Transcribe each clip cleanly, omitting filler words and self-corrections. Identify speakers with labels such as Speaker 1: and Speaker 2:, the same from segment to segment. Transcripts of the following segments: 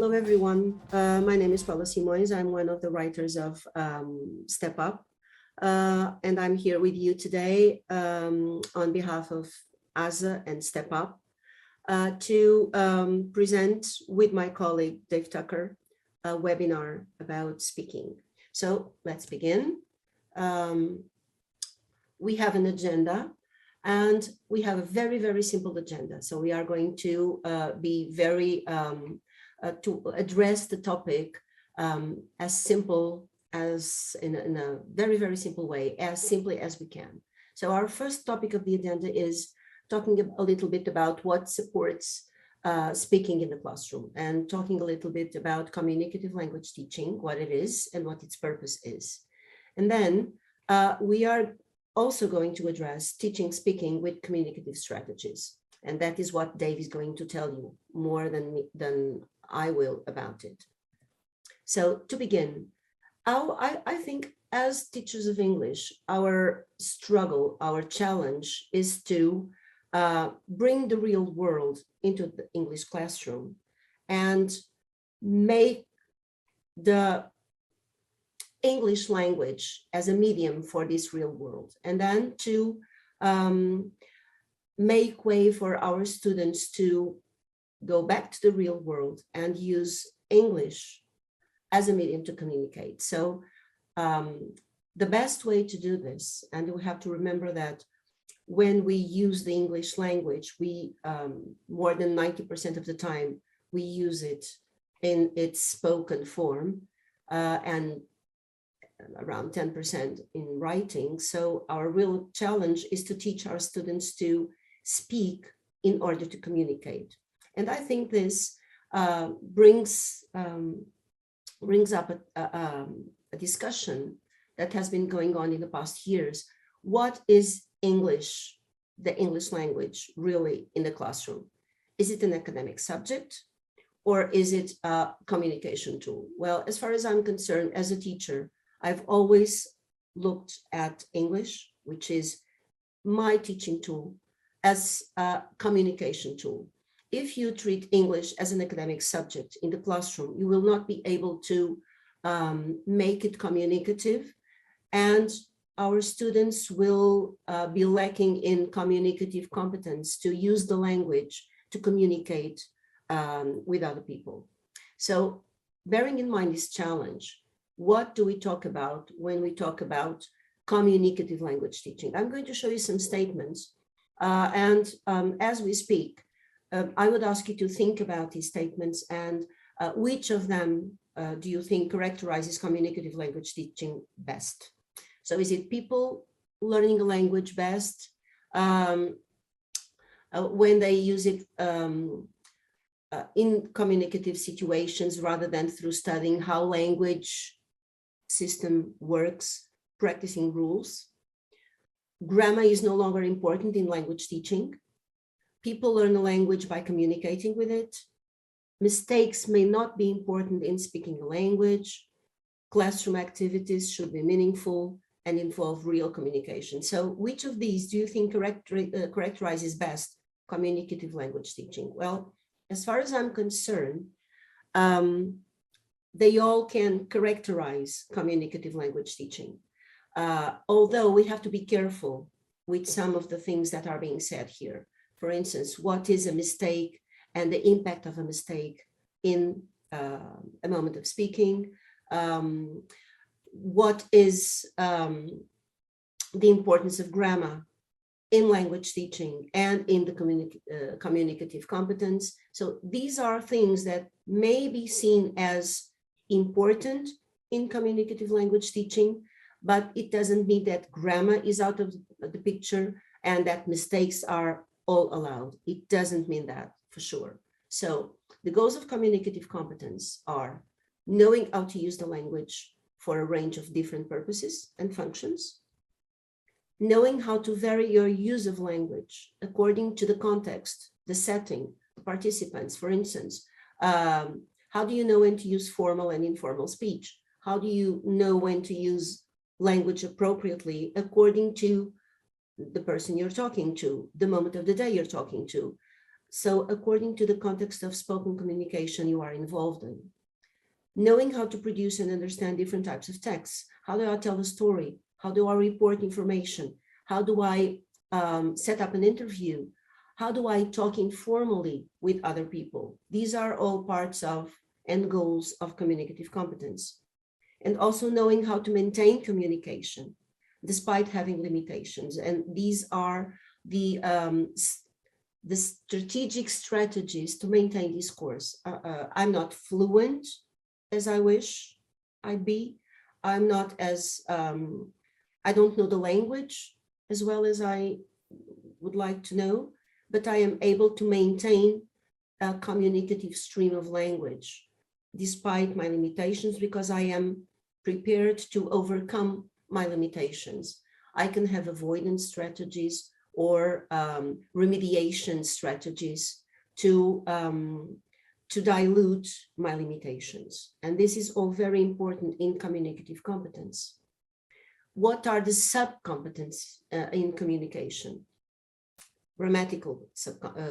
Speaker 1: Hello, everyone. My name is Paula Simões. I'm one of the writers of Step Up, and I'm here with you today on behalf of ASA and Step Up to present with my colleague, Dave Tucker, a webinar about speaking. So let's begin. We have an agenda, and we have a very, very simple agenda. So we are going to be very to address the topic as simple as in a very, very simple way, as simply as we can. So our first topic of the agenda is talking a little bit about what supports speaking in the classroom, and talking a little bit about communicative language teaching, what it is and what its purpose is. And then we are also going to address teaching speaking with communicative strategies. And that is what Dave is going to tell you more than I will about it. So to begin, I think as teachers of English, our struggle, our challenge is to bring the real world into the English classroom and make the English language as a medium for this real world, and then to make way for our students to go back to the real world and use English as a medium to communicate. So the best way to do this, and we have to remember that when we use the English language, we more than 90% of the time, we use it in its spoken form, and around 10% in writing. So our real challenge is to teach our students to speak in order to communicate. And I think this brings up a discussion that has been going on in the past years. What is English, the English language, really in the classroom? Is it an academic subject, or is it a communication tool? Well, as far as I'm concerned, as a teacher, I've always looked at English, which is my teaching tool, as a communication tool. If you treat English as an academic subject in the classroom, you will not be able to make it communicative, and our students will be lacking in communicative competence to use the language to communicate with other people. So bearing in mind this challenge, what do we talk about when we talk about communicative language teaching? I'm going to show you some statements, and as we speak, I would ask you to think about these statements and which of them do you think characterizes communicative language teaching best? So is it people learning a language best when they use it in communicative situations rather than through studying how language system works, practicing rules? Grammar is no longer important in language teaching. People learn a language by communicating with it. Mistakes may not be important in speaking a language. Classroom activities should be meaningful and involve real communication. So which of these do you think characterizes best communicative language teaching? Well, as far as I'm concerned, they all can characterize communicative language teaching. Although we have to be careful with some of the things that are being said here. For instance, what is a mistake and the impact of a mistake in a moment of speaking? What is the importance of grammar in language teaching and in the communicative competence? So these are things that may be seen as important in communicative language teaching, but it doesn't mean that grammar is out of the picture and that mistakes are all allowed. It doesn't mean that for sure. So the goals of communicative competence are knowing how to use the language for a range of different purposes and functions, knowing how to vary your use of language according to the context, the setting, the participants. For instance, how do you know when to use formal and informal speech? How do you know when to use language appropriately according to the person you're talking to, the moment of the day you're talking to? So according to the context of spoken communication you are involved in. Knowing how to produce and understand different types of texts. How do I tell a story? How do I report information? How do I set up an interview? How do I talk informally with other people? These are all parts of and goals of communicative competence. And also knowing how to maintain communication despite having limitations. And these are the strategic strategies to maintain discourse. I'm not fluent as I wish I'd be. I'm not as, I don't know the language as well as I would like to know, but I am able to maintain a communicative stream of language despite my limitations, because I am prepared to overcome my limitations. I can have avoidance strategies or remediation strategies to dilute my limitations. And this is all very important in communicative competence. What are the sub-competence in communication? Grammatical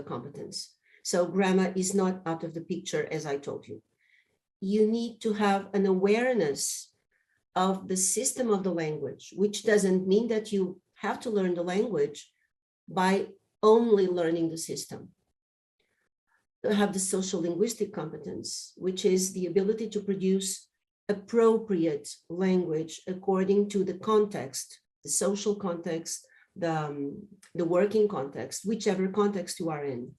Speaker 1: competence. So grammar is not out of the picture, as I told you. You need to have an awareness of the system of the language, which doesn't mean that you have to learn the language by only learning the system. You have the social linguistic competence, which is the ability to produce appropriate language according to the context, the social context, the working context, whichever context you are in.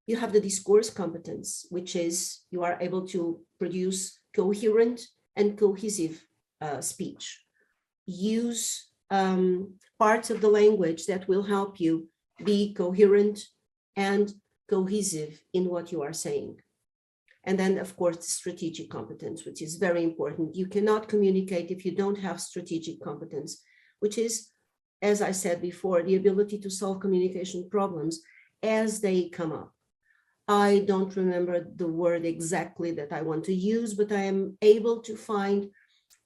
Speaker 1: You have the discourse competence, which is you are able to produce coherent and cohesive speech. Use parts of the language that will help you be coherent and cohesive in what you are saying. And then, of course, the strategic competence, which is very important. You cannot communicate if you don't have strategic competence, which is, as I said before, the ability to solve communication problems as they come up. I don't remember the word exactly that I want to use, but I am able to find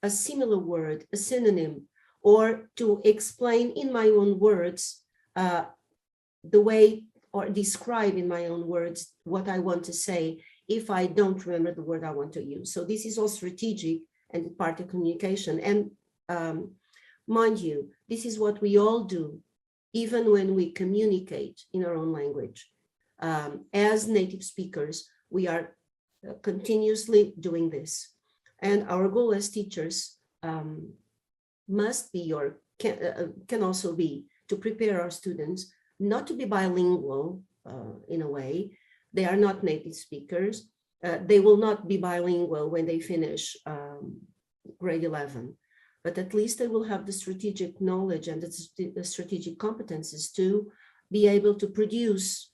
Speaker 1: a similar word, a synonym, or to explain in my own words the way, or describe in my own words what I want to say if I don't remember the word I want to use. So this is all strategic and part of communication. And mind you, this is what we all do, even when we communicate in our own language. As native speakers, we are continuously doing this. And our goal as teachers must be, or can also be, to prepare our students not to be bilingual in a way. They are not native speakers. They will not be bilingual when they finish grade 11, but at least they will have the strategic knowledge and the strategic competences to be able to produce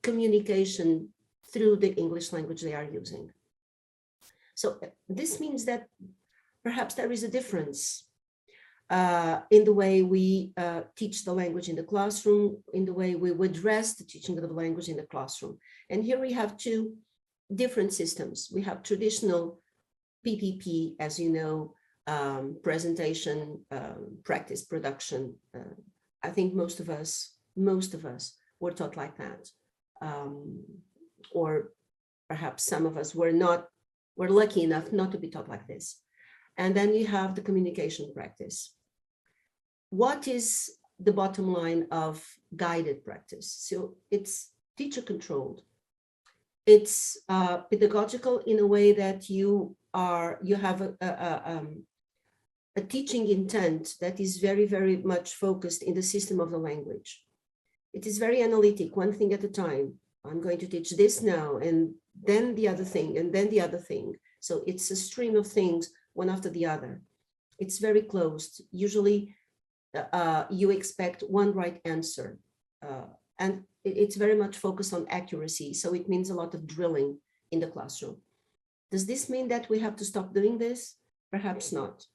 Speaker 1: communication through the English language they are using. So this means that perhaps there is a difference in the way we teach the language in the classroom, in the way we address the teaching of the language in the classroom. And here we have two different systems. We have traditional PPP, as you know, presentation, practice, production. I think most of us were taught like that. Or perhaps some of us were lucky enough not to be taught like this. And then you have the communication practice. What is the bottom line of guided practice? So it's teacher controlled. It's pedagogical in a way that you have a teaching intent that is very, very much focused in the system of the language. It is very analytic, one thing at a time. I'm going to teach this now, and then the other thing, and then the other thing. So it's a stream of things, one after the other. It's very closed. Usually you expect one right answer. And it's very much focused on accuracy. So it means a lot of drilling in the classroom. Does this mean that we have to stop doing this? Perhaps not.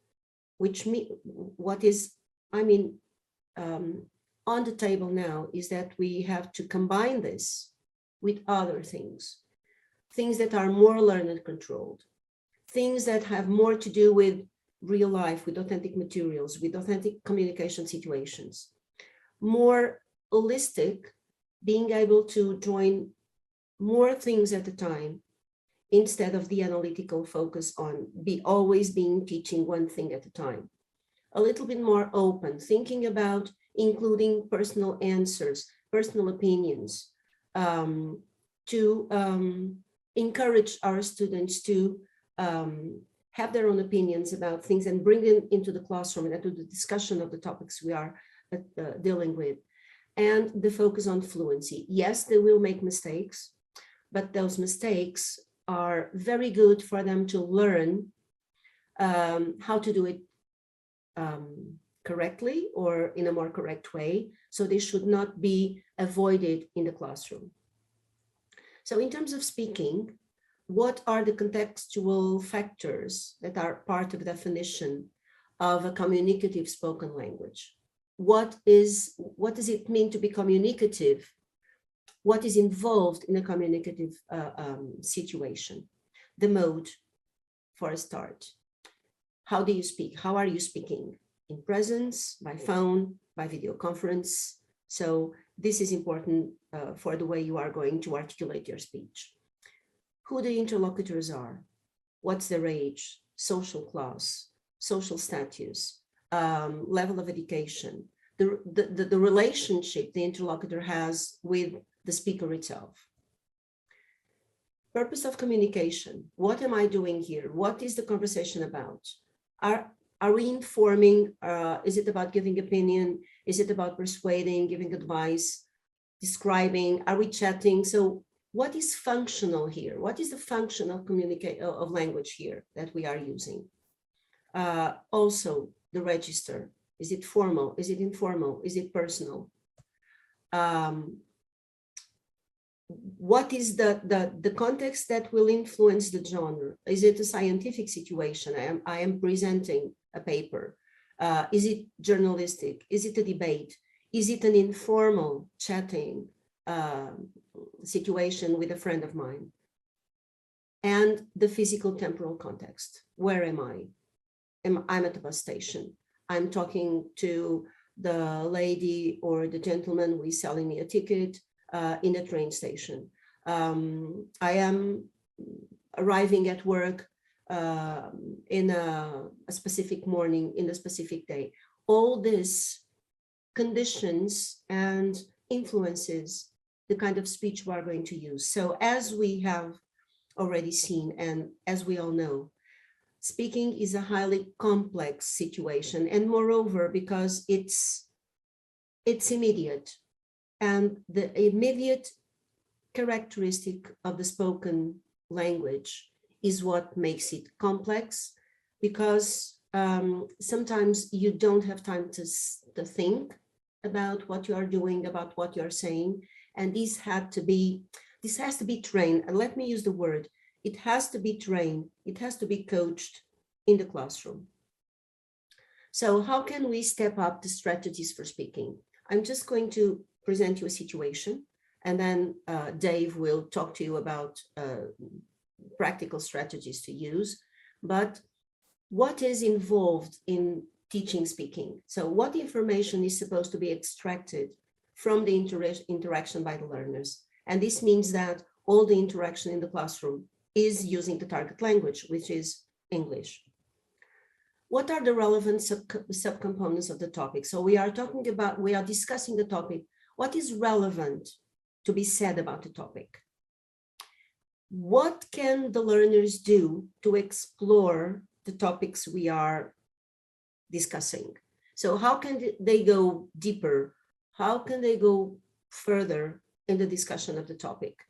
Speaker 1: On the table now is that we have to combine this with other things that are more learner controlled, things that have more to do with real life, with authentic materials, with authentic communication situations, more holistic being able to join more things at a time instead of the analytical focus on always being teaching one thing at a time. A little bit more open, thinking about including personal answers, personal opinions, to encourage our students to have their own opinions about things and bring them into the classroom and into the discussion of the topics we are dealing with. And the focus on fluency. Yes, they will make mistakes, but those mistakes are very good for them to learn how to do it correctly or in a more correct way. So they should not be avoided in the classroom. So in terms of speaking, what are the contextual factors that are part of the definition of a communicative spoken language? What does it mean to be communicative? What is involved in a communicative situation? The mode, for a start. How do you speak? How are you speaking? In presence, by phone, by video conference. So this is important for the way you are going to articulate your speech. Who the interlocutors are, what's their age, social class, social status, level of education, the relationship the interlocutor has with the speaker itself. Purpose of communication. What am I doing here? What is the conversation about? Are we informing? Is it about giving opinion? Is it about persuading, giving advice, describing? Are we chatting? So what is functional here? What is the function of language here that we are using? Also, the register. Is it formal? Is it informal? Is it personal? What is the context that will influence the genre? Is it a scientific situation? I am presenting a paper. Is it journalistic? Is it a debate? Is it an informal chatting situation with a friend of mine? And the physical temporal context. Where am I? I'm at a bus station. I'm talking to the lady or the gentleman who is selling me a ticket in a train station. I am arriving at work in a specific morning, in a specific day. All this conditions and influences the kind of speech we are going to use. So as we have already seen, and as we all know, speaking is a highly complex situation, and moreover, because it's immediate, and the immediate characteristic of the spoken language is what makes it complex, because sometimes you don't have time to think about what you are doing, about what you're saying, and this has to be trained. And let me use the word, it has to be trained, it has to be coached in the classroom. So how can we step up the strategies for speaking? I'm just going to present you a situation, and then Dave will talk to you about practical strategies to use. But what is involved in teaching speaking? So what information is supposed to be extracted from the interaction by the learners? And this means that all the interaction in the classroom is using the target language, which is English. What are the relevant subcomponents of the topic? So we are discussing the topic. What is relevant to be said about the topic? What can the learners do to explore the topics we are discussing? So how can they go deeper? How can they go further in the discussion of the topic?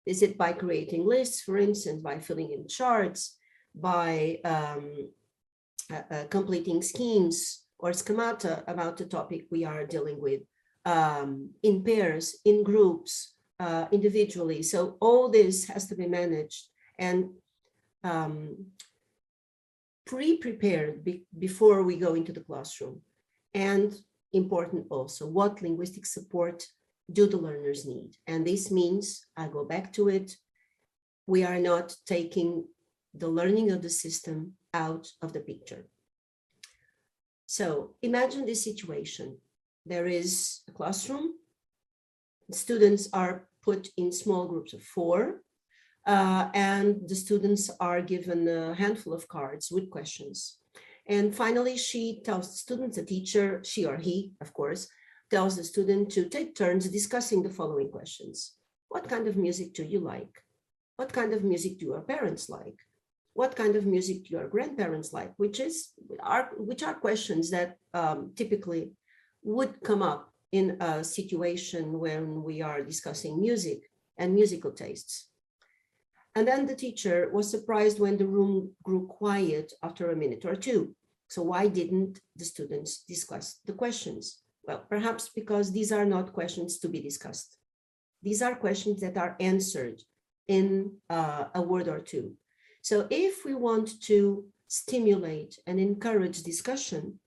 Speaker 1: Is it by creating lists, for instance, by filling in charts, by completing schemes or schemata about the topic we are dealing with, in pairs, in groups, individually? So all this has to be managed and pre-prepared before we go into the classroom. And important also, what linguistic support do the learners need? And this means, I go back to it, we are not taking the learning of the system out of the picture. So imagine this situation. There is a classroom, Students are put in small groups of 4, and the students are given a handful of cards with questions. And finally, she tells the students, the teacher, she or he, of course, tells the student to take turns discussing the following questions. What kind of music do you like? What kind of music do your parents like? What kind of music do your grandparents like? Which are questions that typically would come up in a situation when we are discussing music and musical tastes. And then the teacher was surprised when the room grew quiet after a minute or two. So why didn't the students discuss the questions? Well, perhaps because these are not questions to be discussed. These are questions that are answered in a word or two. So if we want to stimulate and encourage discussion,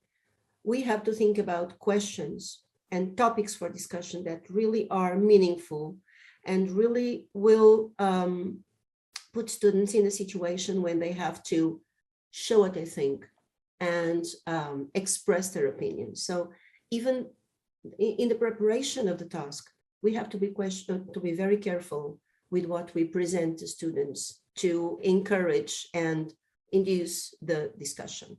Speaker 1: we have to think about questions and topics for discussion that really are meaningful and really will put students in a situation when they have to show what they think and express their opinions. So even in the preparation of the task, we have to be very careful with what we present to students to encourage and induce the discussion.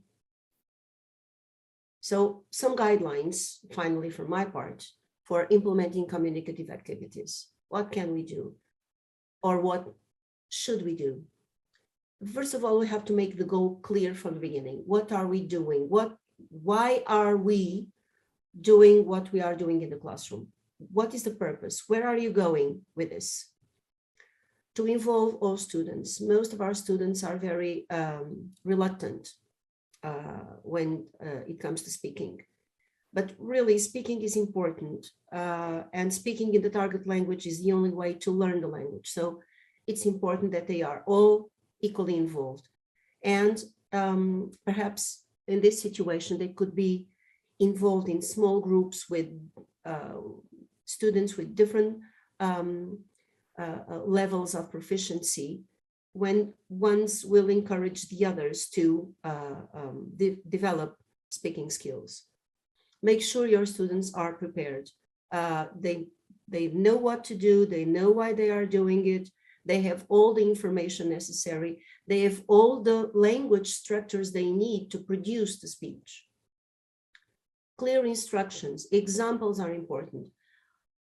Speaker 1: So some guidelines, finally, from my part, for implementing communicative activities. What can we do? Or what should we do? First of all, we have to make the goal clear from the beginning. What are we doing? Why are we doing what we are doing in the classroom? What is the purpose? Where are you going with this? To involve all students. Most of our students are very reluctant when it comes to speaking. But really, speaking is important. And speaking in the target language is the only way to learn the language. So it's important that they are all equally involved. And perhaps in this situation, they could be involved in small groups with students with different levels of proficiency, when ones will encourage the others to develop speaking skills. Make sure your students are prepared. They know what to do, they know why they are doing it, they have all the information necessary, they have all the language structures they need to produce the speech. Clear instructions, examples are important.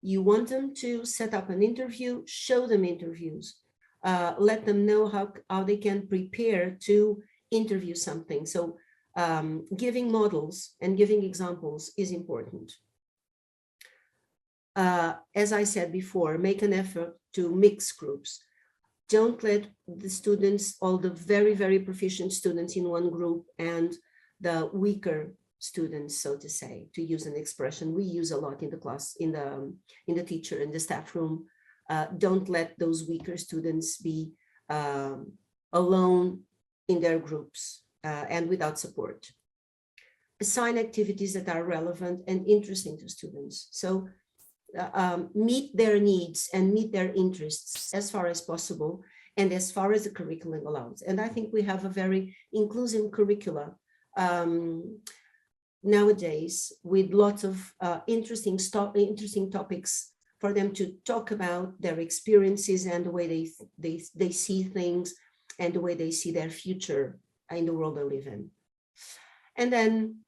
Speaker 1: You want them to set up an interview, show them interviews, let them know how they can prepare to interview something. So giving models and giving examples is important. As I said before, make an effort to mix groups. Don't let the students, all the very, very proficient students in one group and the weaker students, so to say, to use an expression we use a lot in the class, in the teacher, in the staff room. Don't let those weaker students be alone in their groups and without support. Assign activities that are relevant and interesting to students. So meet their needs and meet their interests as far as possible and as far as the curriculum allows. And I think we have a very inclusive curricula nowadays, with lots of interesting topics for them to talk about their experiences and the way they see things and the way they see their future in the world they live in. And then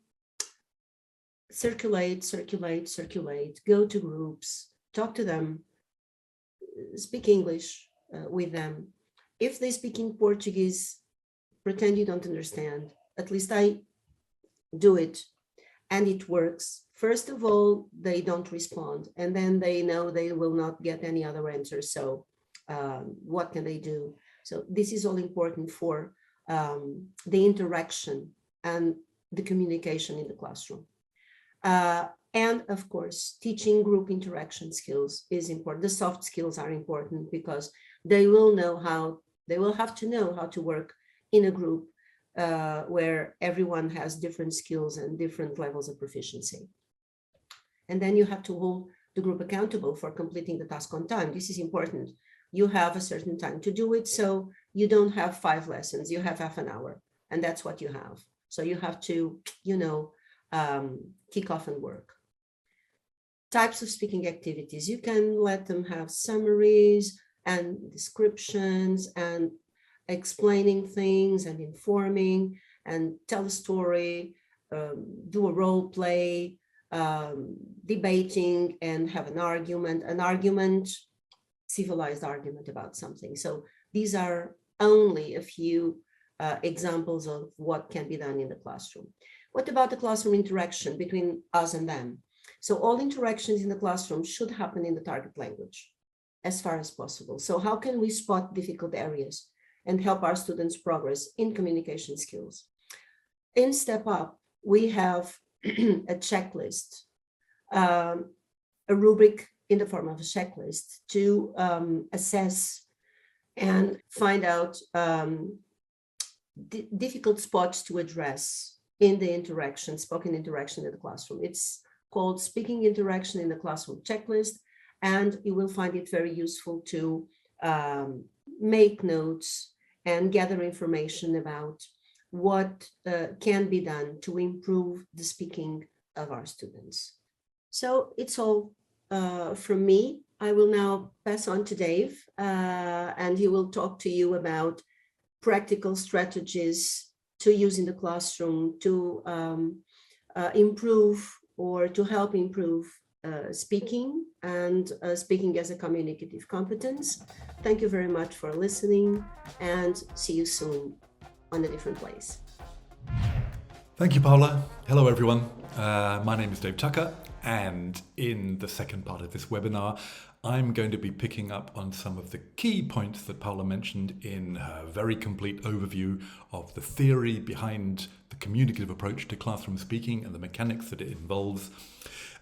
Speaker 1: circulate, go to groups, talk to them, speak English with them. If they speak in Portuguese, pretend you don't understand. At least I do it. And it works. First of all, they don't respond, and then they know they will not get any other answer. So what can they do? So this is all important for the interaction and the communication in the classroom. And of course, teaching group interaction skills is important. The soft skills are important because they will have to know how to work in a group where everyone has different skills and different levels of proficiency. And then you have to hold the group accountable for completing the task on time. This is important. You have a certain time to do it, so you don't have 5 lessons, you have half an hour, and that's what you have. So you have to, kick off and work. types of speaking activities. You can let them have summaries and descriptions and explaining things and informing and tell a story, do a role play, debating and have an argument, civilized argument about something. So these are only a few examples of what can be done in the classroom. What about the classroom interaction between us and them? So all interactions in the classroom should happen in the target language as far as possible. So how can we spot difficult areas and help our students progress in communication skills? In Step Up, we have a checklist, a rubric in the form of a checklist to assess and find out difficult spots to address in the interaction, spoken interaction in the classroom. It's called Speaking Interaction in the Classroom Checklist, and you will find it very useful to make notes and gather information about what can be done to improve the speaking of our students. So it's all from me. I will now pass on to Dave, and he will talk to you about practical strategies to use in the classroom to improve or to help improve speaking and speaking as a communicative competence. Thank you very much for listening, and see you soon on a different place.
Speaker 2: Thank you, Paula. Hello, everyone. My name is Dave Tucker, and in the second part of this webinar, I'm going to be picking up on some of the key points that Paula mentioned in her very complete overview of the theory behind the communicative approach to classroom speaking and the mechanics that it involves.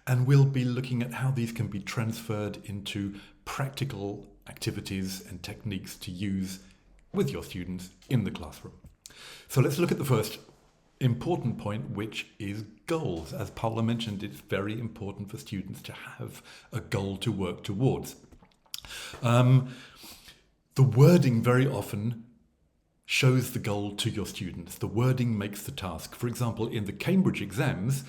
Speaker 2: And we'll be looking at how these can be transferred into practical activities and techniques to use with your students in the classroom. So let's look at the first important point, which is goals. As Paula mentioned, it's very important for students to have a goal to work towards. The wording very often shows the goal to your students. The wording makes the task. For example, in the Cambridge exams,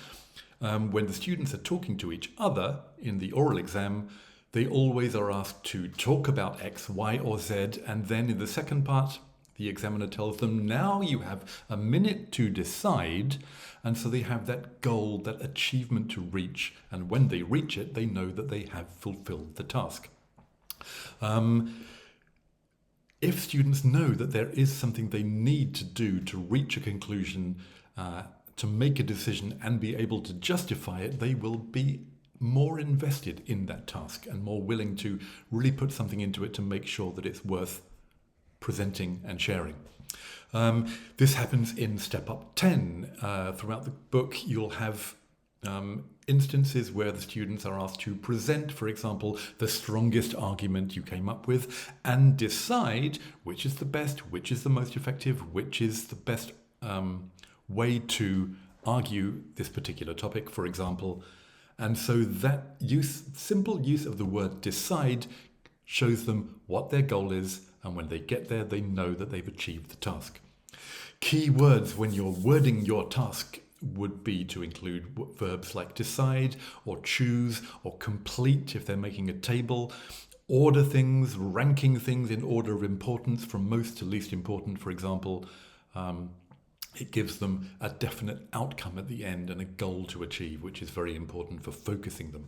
Speaker 2: when the students are talking to each other in the oral exam, they always are asked to talk about X, Y, or Z, and then in the second part, the examiner tells them, now you have a minute to decide, and so they have that goal, that achievement to reach, and when they reach it, they know that they have fulfilled the task. If students know that there is something they need to do to reach a conclusion, to make a decision and be able to justify it, they will be more invested in that task and more willing to really put something into it to make sure that it's worth presenting and sharing. This happens in Step Up 10. Throughout the book, you'll have instances where the students are asked to present, for example, the strongest argument you came up with and decide which is the best, which is the most effective, which is the best way to argue this particular topic, for example. And so that simple use of the word decide shows them what their goal is, and when they get there, they know that they've achieved the task. Key words when you're wording your task would be to include verbs like decide or choose or complete if they're making a table, order things, ranking things in order of importance from most to least important, for example. It gives them a definite outcome at the end and a goal to achieve, which is very important for focusing them.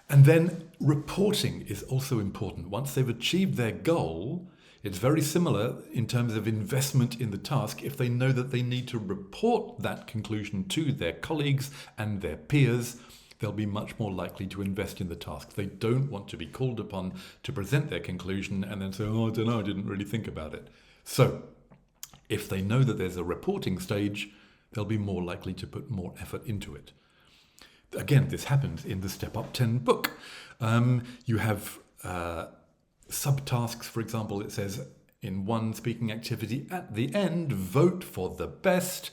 Speaker 2: And then reporting is also important. Once they've achieved their goal, it's very similar in terms of investment in the task. If they know that they need to report that conclusion to their colleagues and their peers, they'll be much more likely to invest in the task. They don't want to be called upon to present their conclusion and then say, oh, I don't know, I didn't really think about it. So if they know that there's a reporting stage, they'll be more likely to put more effort into it. Again, this happens in the Step Up 10 book. You have subtasks, for example, it says in one speaking activity, at the end, vote for the best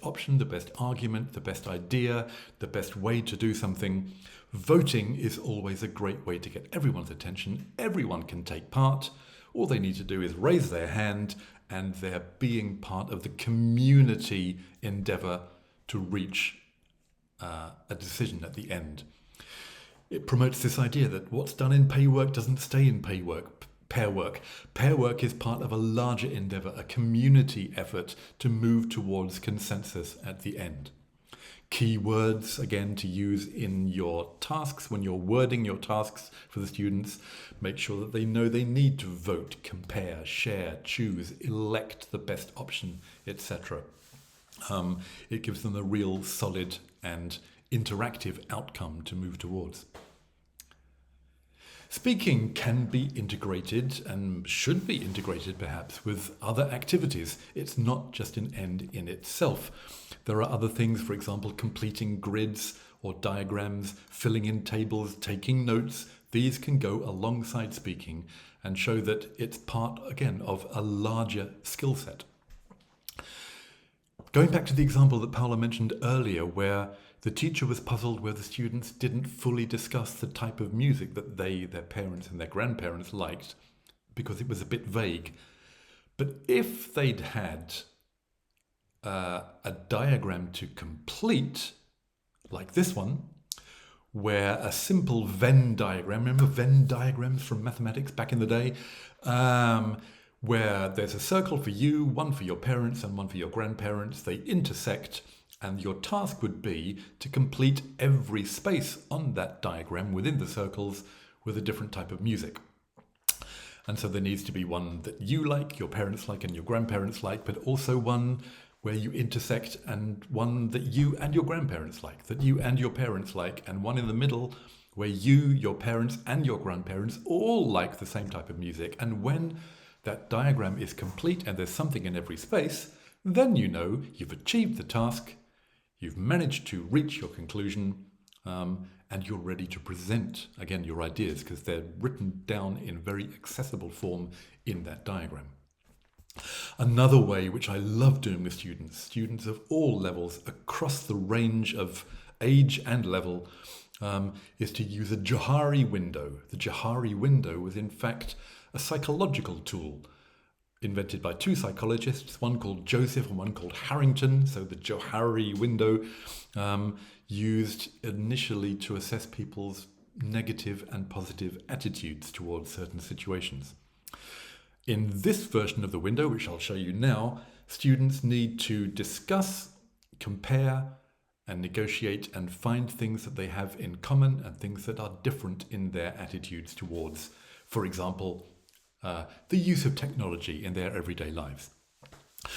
Speaker 2: option, the best argument, the best idea, the best way to do something. Voting is always a great way to get everyone's attention. Everyone can take part. All they need to do is raise their hand, and they're being part of the community endeavor to reach a decision at the end. It promotes this idea that what's done in pay work doesn't stay in pair work. Pair work is part of a larger endeavour, a community effort to move towards consensus at the end. Key words, again, to use in your tasks when you're wording your tasks for the students. Make sure that they know they need to vote, compare, share, choose, elect the best option, etc. It gives them a real solid and interactive outcome to move towards. Speaking can be integrated and should be integrated perhaps with other activities. It's not just an end in itself. There are other things, for example, completing grids or diagrams, filling in tables, taking notes. These can go alongside speaking and show that it's part, again, of a larger skill set. Going back to the example that Paula mentioned earlier, where the teacher was puzzled where the students didn't fully discuss the type of music that they, their parents and their grandparents liked because it was a bit vague. But if they'd had a diagram to complete, like this one, where a simple Venn diagram, remember Venn diagrams from mathematics back in the day, where there's a circle for you, one for your parents and one for your grandparents, they intersect, and your task would be to complete every space on that diagram within the circles with a different type of music. And so there needs to be one that you like, your parents like, and your grandparents like, but also one where you intersect, and one that you and your grandparents like, that you and your parents like, and one in the middle where you, your parents, and your grandparents all like the same type of music. And when that diagram is complete and there's something in every space, then you know you've achieved the task, you've managed to reach your conclusion, and you're ready to present, again, your ideas, because they're written down in very accessible form in that diagram. Another way, which I love doing with students of all levels, across the range of age and level, is to use a Jahari window. The Jahari window was, in fact, a psychological tool invented by two psychologists, one called Joseph and one called Harrington. So the Jahari window used initially to assess people's negative and positive attitudes towards certain situations. In this version of the window, which I'll show you now, students need to discuss, compare, and negotiate and find things that they have in common and things that are different in their attitudes towards, for example, the use of technology in their everyday lives.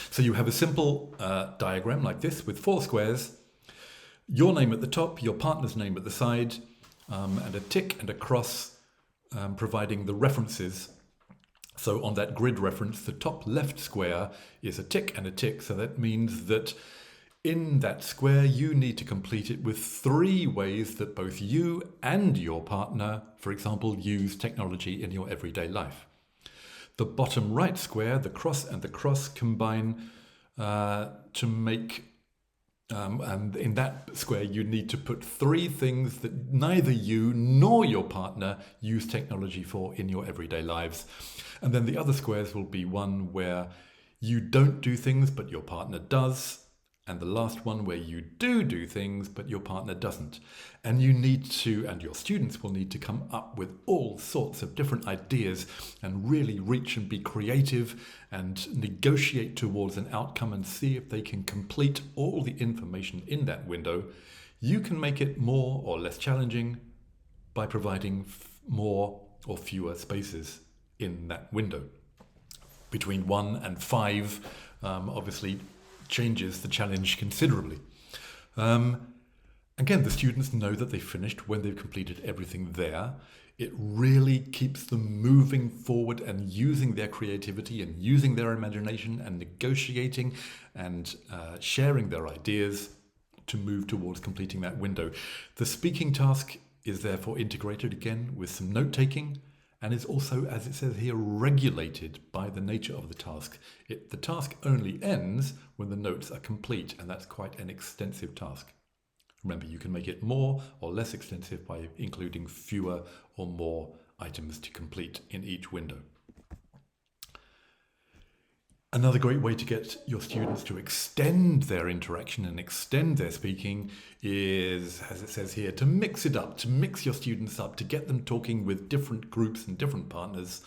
Speaker 2: So you have a simple diagram like this with 4 squares, your name at the top, your partner's name at the side, and a tick and a cross providing the references. So on that grid reference, the top left square is a tick and a tick. So that means that in that square, you need to complete it with 3 ways that both you and your partner, for example, use technology in your everyday life. The bottom right square, the cross and the cross combine to make, and in that square you need to put 3 things that neither you nor your partner use technology for in your everyday lives. And then the other squares will be one where you don't do things but your partner does, and the last one where you do things but your partner doesn't. And you need to, and your students will need to come up with all sorts of different ideas and really reach and be creative and negotiate towards an outcome and see if they can complete all the information in that window. You can make it more or less challenging by providing more or fewer spaces in that window. Between 1 and 5, obviously, changes the challenge considerably. Again, the students know that they finished when they've completed everything there. It really keeps them moving forward and using their creativity and using their imagination and negotiating and sharing their ideas to move towards completing that window. The speaking task is therefore integrated again with some note-taking, and is also, as it says here, regulated by the nature of the task. The task only ends when the notes are complete, and that's quite an extensive task. Remember, you can make it more or less extensive by including fewer or more items to complete in each window. Another great way to get your students to extend their interaction and extend their speaking is, as it says here, to mix it up, to mix your students up, to get them talking with different groups and different partners.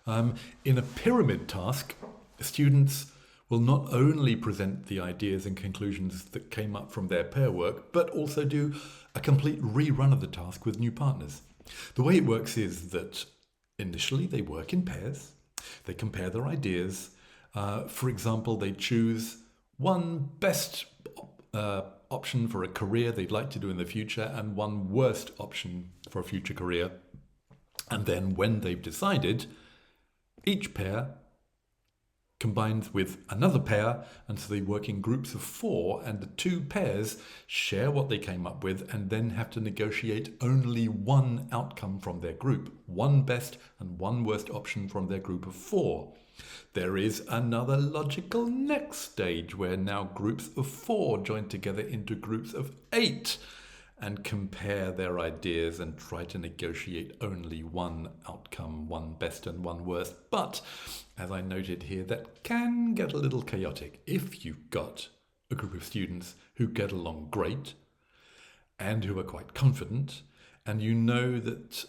Speaker 2: In a pyramid task, students will not only present the ideas and conclusions that came up from their pair work, but also do a complete rerun of the task with new partners. The way it works is that initially they work in pairs, they compare their ideas. For example, they choose one best option for a career they'd like to do in the future and one worst option for a future career. And then when they've decided, each pair combines with another pair, and so they work in groups of 4, and the 2 pairs share what they came up with and then have to negotiate only one outcome from their group, one best and one worst option from their group of 4. There is another logical next stage where now groups of 4 join together into groups of 8 and compare their ideas and try to negotiate only one outcome, one best and one worst. But, as I noted here, that can get a little chaotic if you've got a group of students who get along great and who are quite confident, and you know that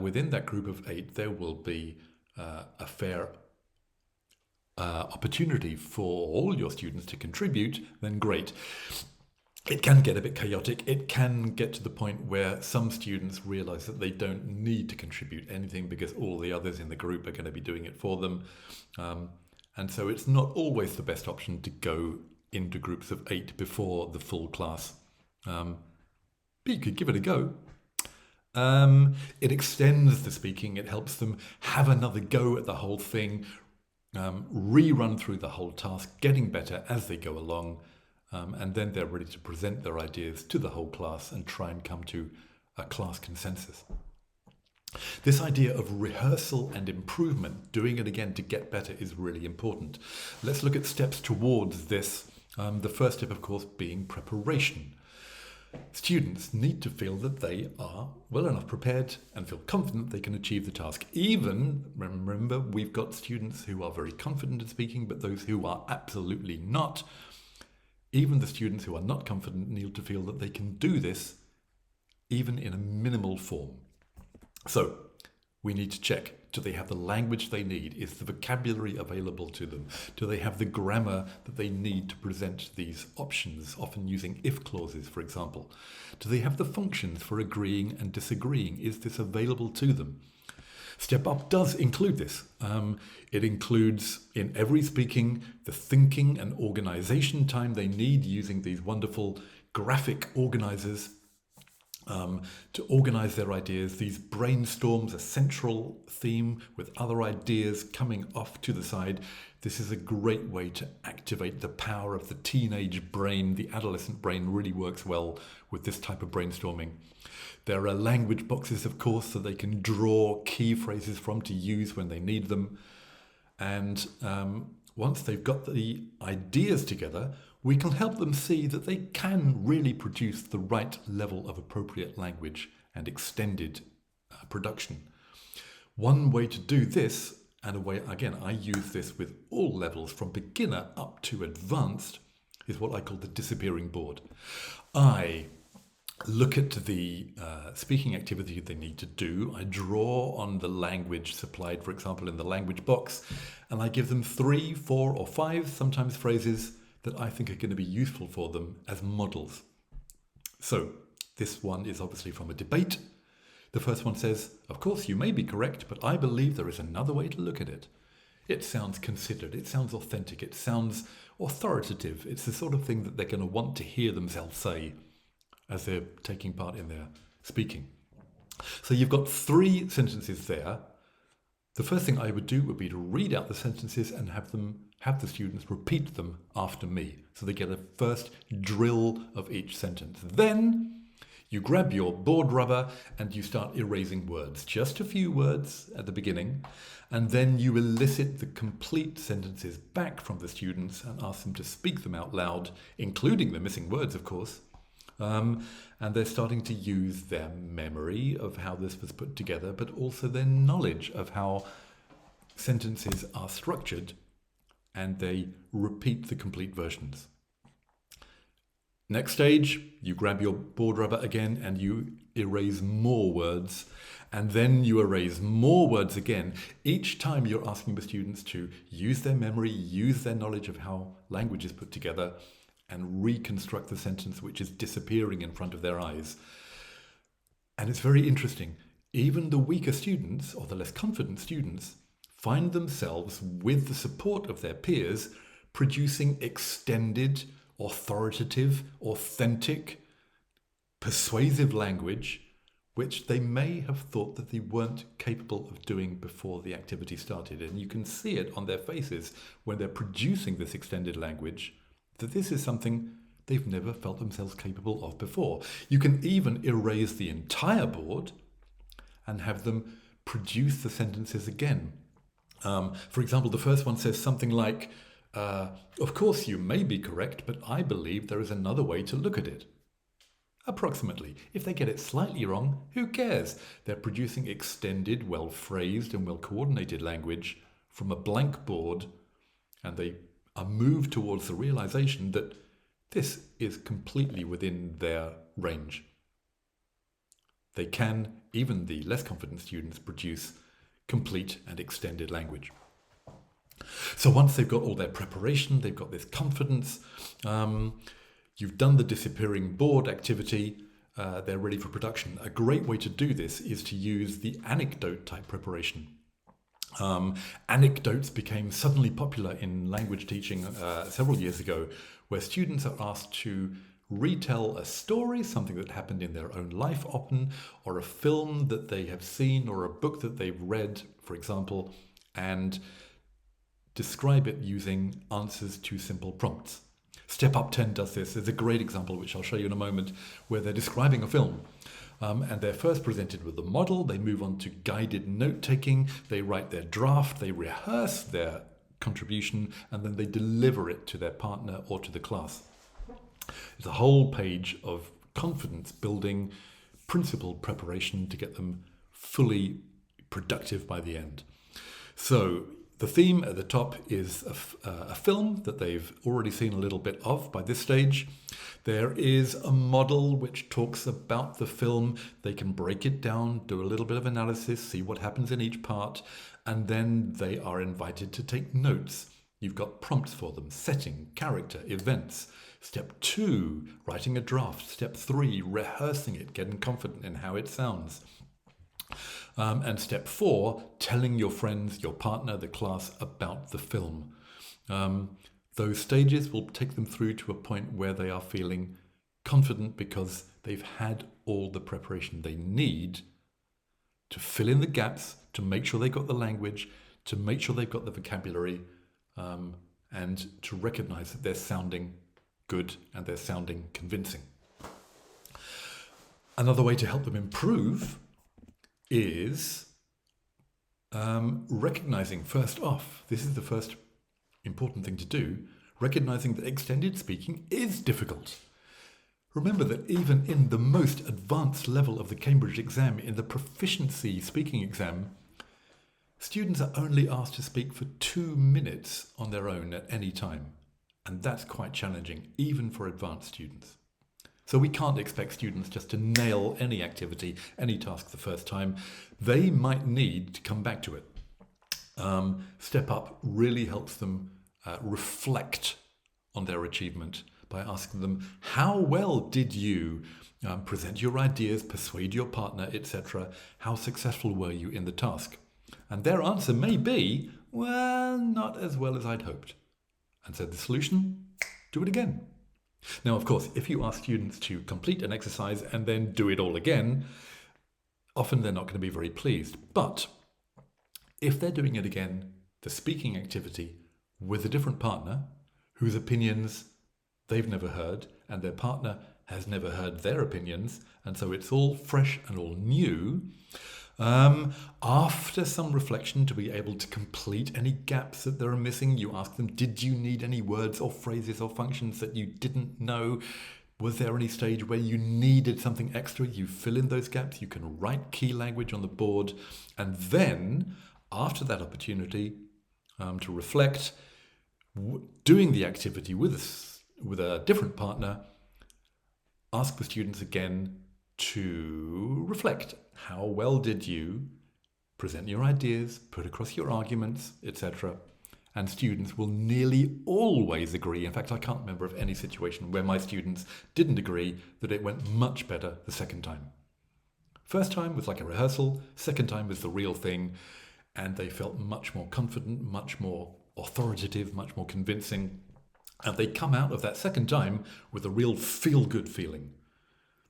Speaker 2: within that group of 8 there will be a fair opportunity for all your students to contribute, then great. It can get a bit chaotic. It can get to the point where some students realize that they don't need to contribute anything because all the others in the group are going to be doing it for them. And so it's not always the best option to go into groups of 8 before the full class. But you could give it a go. It extends the speaking. It helps them have another go at the whole thing, rerun through the whole task, getting better as they go along. And then they're ready to present their ideas to the whole class and try and come to a class consensus. This idea of rehearsal and improvement, doing it again to get better, is really important. Let's look at steps towards this. The first step, of course, being preparation. Students need to feel that they are well enough prepared and feel confident they can achieve the task. Even, remember, we've got students who are very confident in speaking, but those who are absolutely not. Even the students who are not confident need to feel that they can do this, even in a minimal form. So, we need to check. Do they have the language they need? Is the vocabulary available to them? Do they have the grammar that they need to present these options, often using if clauses, for example? Do they have the functions for agreeing and disagreeing? Is this available to them? Step Up does include this. It includes, in every speaking, the thinking and organization time they need using these wonderful graphic organizers to organize their ideas. These brainstorms, a central theme with other ideas coming off to the side. This is a great way to activate the power of the teenage brain. The adolescent brain really works well with this type of brainstorming. There are language boxes, of course, so they can draw key phrases from to use when they need them. And once they've got the ideas together, we can help them see that they can really produce the right level of appropriate language and extended production. One way to do this, and a way, again, I use this with all levels from beginner up to advanced, is what I call the disappearing board. I look at the speaking activity they need to do. I draw on the language supplied, for example, in the language box, and I give them 3, 4, or 5, sometimes phrases that I think are going to be useful for them as models. So this one is obviously from a debate. The first one says, of course, you may be correct, but I believe there is another way to look at it. It sounds considered, it sounds authentic, it sounds authoritative. It's the sort of thing that they're going to want to hear themselves say as they're taking part in their speaking. So you've got 3 sentences there. The first thing I would do would be to read out the sentences and have the students repeat them after me. So they get a first drill of each sentence. Then you grab your board rubber and you start erasing words. Just a few words at the beginning. And then you elicit the complete sentences back from the students and ask them to speak them out loud, including the missing words, of course. And they're starting to use their memory of how this was put together, but also their knowledge of how sentences are structured and they repeat the complete versions. Next stage, you grab your board rubber again and you erase more words, and then you erase more words again. Each time you're asking the students to use their memory, use their knowledge of how language is put together, and reconstruct the sentence which is disappearing in front of their eyes. And it's very interesting. Even the weaker students, or the less confident students, find themselves, with the support of their peers, producing extended, authoritative, authentic, persuasive language, which they may have thought that they weren't capable of doing before the activity started. And you can see it on their faces when they're producing this extended language, that this is something they've never felt themselves capable of before. You can even erase the entire board and have them produce the sentences again. For example, the first one says something like, of course you may be correct, but I believe there is another way to look at it. Approximately. If they get it slightly wrong, who cares? They're producing extended, well-phrased and well-coordinated language from a blank board, and they are moved towards the realization that this is completely within their range. They can, even the less confident students, produce complete and extended language. So once they've got all their preparation, they've got this confidence, you've done the disappearing board activity, they're ready for production. A great way to do this is to use the anecdote type preparation. Anecdotes became suddenly popular in language teaching several years ago, where students are asked to retell a story, something that happened in their own life often, or a film that they have seen, or a book that they've read, for example, and describe it using answers to simple prompts. Step Up 10 does this. There's a great example, which I'll show you in a moment, where they're describing a film. And they're first presented with the model, they move on to guided note-taking, they write their draft, they rehearse their contribution, and then they deliver it to their partner or to the class. It's a whole page of confidence-building, principled preparation to get them fully productive by the end. So the theme at the top is a film that they've already seen a little bit of by this stage. There is a model which talks about the film. They can break it down, do a little bit of analysis, see what happens in each part, and then they are invited to take notes. You've got prompts for them: setting, character, events. Step 2, writing a draft. Step 3, rehearsing it, getting confident in how it sounds. And step 4, telling your friends, your partner, the class about the film. Those stages will take them through to a point where they are feeling confident because they've had all the preparation they need to fill in the gaps, to make sure they've got the language, to make sure they've got the vocabulary, and to recognize that they're sounding good and they're sounding convincing. Another way to help them improve is recognizing, first off, this is the first important thing to do, recognizing that extended speaking is difficult. Remember that even in the most advanced level of the Cambridge exam, in the proficiency speaking exam, students are only asked to speak for 2 minutes on their own at any time. And that's quite challenging, even for advanced students. So we can't expect students just to nail any activity, any task the first time. They might need to come back to it. Step Up really helps them reflect on their achievement by asking them, how well did you present your ideas, persuade your partner, etc.? How successful were you in the task? And their answer may be, well, not as well as I'd hoped. And so the solution, do it again. Now, of course, if you ask students to complete an exercise and then do it all again, often they're not going to be very pleased. But if they're doing it again, the speaking activity, with a different partner whose opinions they've never heard and their partner has never heard their opinions, and so it's all fresh and all new, after some reflection to be able to complete any gaps that there are missing, you ask them, did you need any words or phrases or functions that you didn't know? Was there any stage where you needed something extra? You fill in those gaps, you can write key language on the board, and then after that opportunity to reflect, doing the activity with a different partner, ask the students again to reflect. How well did you present your ideas, put across your arguments, etc.? And students will nearly always agree. In fact, I can't remember of any situation where my students didn't agree that it went much better the second time. First time was like a rehearsal, second time was the real thing, and they felt much more confident, much more authoritative, much more convincing. And they come out of that second time with a real feel-good feeling.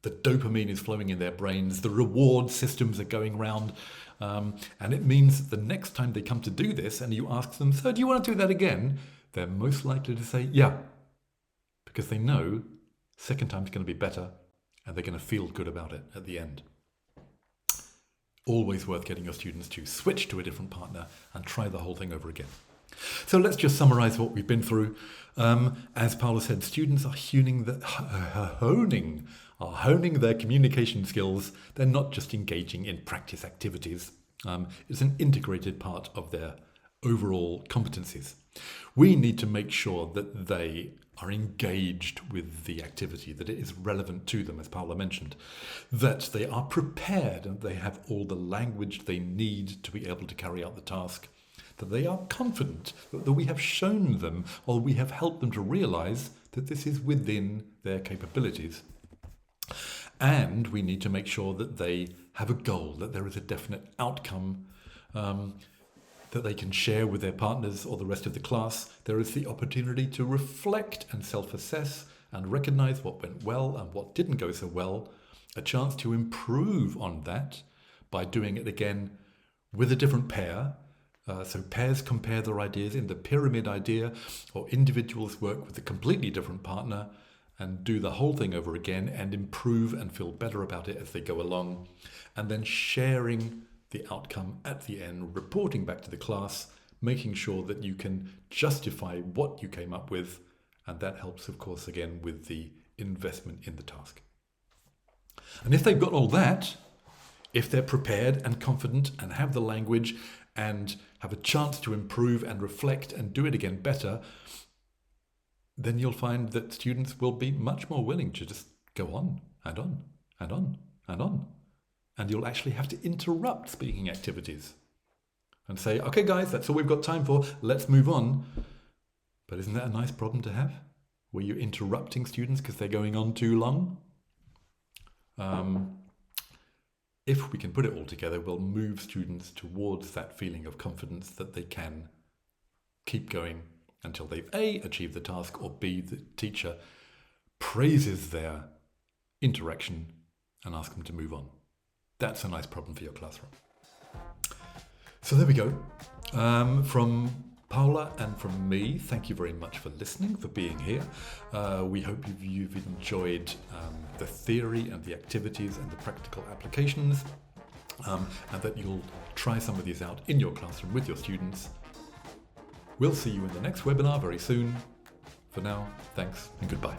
Speaker 2: The dopamine is flowing in their brains, the reward systems are going round, and it means that the next time they come to do this and you ask them, so do you want to do that again? They're most likely to say, yeah, because they know second time's going to be better and they're going to feel good about it at the end. Always worth getting your students to switch to a different partner and try the whole thing over again. So let's just summarize what we've been through. As Paula said, students are honing their communication skills. They're not just engaging in practice activities. It's an integrated part of their overall competencies. We need to make sure that they are engaged with the activity, that it is relevant to them, as Paula mentioned, that they are prepared and they have all the language they need to be able to carry out the task, that they are confident, that we have shown them or we have helped them to realize that this is within their capabilities. And we need to make sure that they have a goal, that there is a definite outcome that they can share with their partners or the rest of the class. There is the opportunity to reflect and self-assess and recognize what went well and what didn't go so well, a chance to improve on that by doing it again with a different pair. So pairs compare their ideas in the pyramid idea, or individuals work with a completely different partner and do the whole thing over again and improve and feel better about it as they go along. And then sharing the outcome at the end, reporting back to the class, making sure that you can justify what you came up with. And that helps, of course, again, with the investment in the task. And if they've got all that, if they're prepared and confident and have the language and have a chance to improve and reflect and do it again better, then you'll find that students will be much more willing to just go on and on and on and on. And you'll actually have to interrupt speaking activities and say, okay, guys, that's all we've got time for. Let's move on. But isn't that a nice problem to have? Where you're interrupting students because they're going on too long? If we can put it all together, we'll move students towards that feeling of confidence that they can keep going until they've A, achieved the task, or B, the teacher praises their interaction and asks them to move on. That's a nice problem for your classroom. So there we go. From Paula and from me, thank you very much for listening, for being here. We hope you've enjoyed the theory and the activities and the practical applications, and that you'll try some of these out in your classroom with your students. We'll see you in the next webinar very soon. For now, thanks and goodbye.